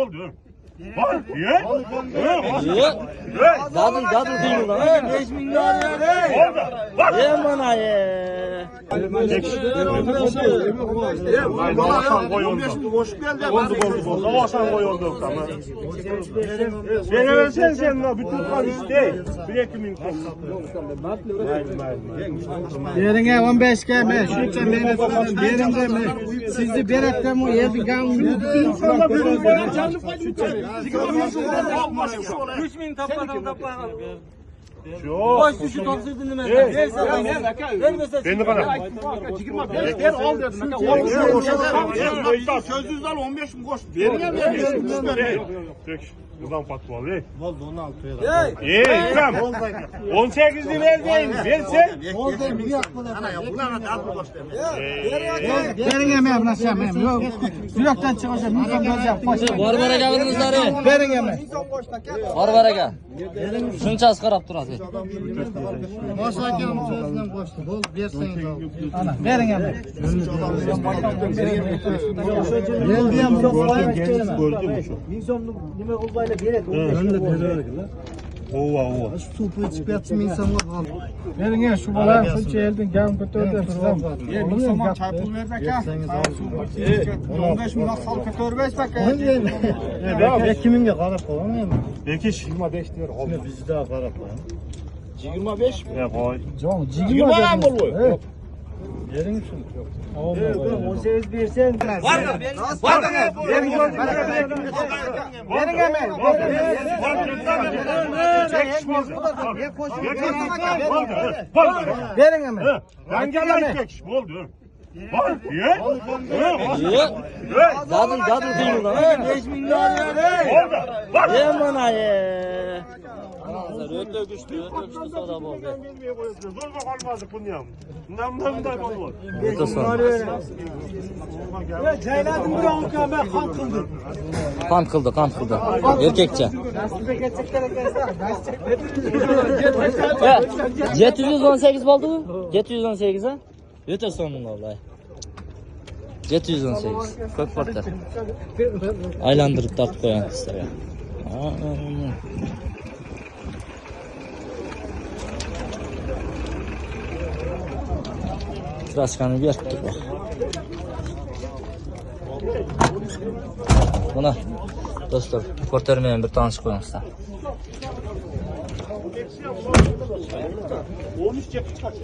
oldu. Var. Ye. Dadıl değil ulan. 5 milyon lira. Var. Ye bana ye. Kavasan koyuldu. Kavasan koyuldu. Tamam. Veremezsen sen la bütün kan iste. 1-2 ton. Yerine 15 keme, şurada meyvesinden yerinde mi? Sizi bir hafta mı yedi gamlı? İnsana böyle canlı 3000 topladım. Yok. Boş düşü topsuzun ne? Vermesen. Ben de bana. 25 ver al dedim. Sözlüzden 15 mi koş? Vermiyor. Buradan patladı. Oldu 16 lira. İkram. 18'li verdiğin verse. Oldu bir yakmalar. Ana ya bunlar da az mı koş demek. Verin yemeğim nasıl yemeğim? Yok. Yürekten çıkacağım. Yüzden göreceğim. Barbara gavurunuzları. Verin yemeğim. Barbara ga. Şunçası qarab turadi. Boşlarken sözünden koştu. Bol verseniz al. Ana verin yemeğim. Geldiğim Gördün şu. Ova. Supu içip yatsın insanlar kaldı. Verin ya şu bana fınçı eldin gavun kötürdün. O zaman çarpıl verecek ha. 15 milyon sal kötürbeş bak. Kiminle karap koyamıyor mu? Bekiş. 25 diyor. Bizi daha karap koyalım. 25 mi? Ya koy. Canım 20 lan bul. Yerin için. 18 versen. Var da. Verin yemeğim. Verin yemeğim. Ben gelen bekiş oldu. Var. Ye. Dadıl değil ulan. 5 milyon lira. Var. Ye bana ye. Öte güçlü soda bol. Zor kalmazdık bunu ya. Bundan da olmaz. Öte son. Ceylan'ın bir avukam ben kan kıldı. Kan kıldı. Erkekçe. Nasip'e geçecekler arkadaşlar. 718 oldu mu? 718 ha? Öte sonun vallahi. 718. Kök baktır. Aylandırıp tartıp koyan ister ya. Traskanı bir yaptık bak. Buna dostlar kurtarmayan bir tanışık koymuşlar. 13 yapı kaç?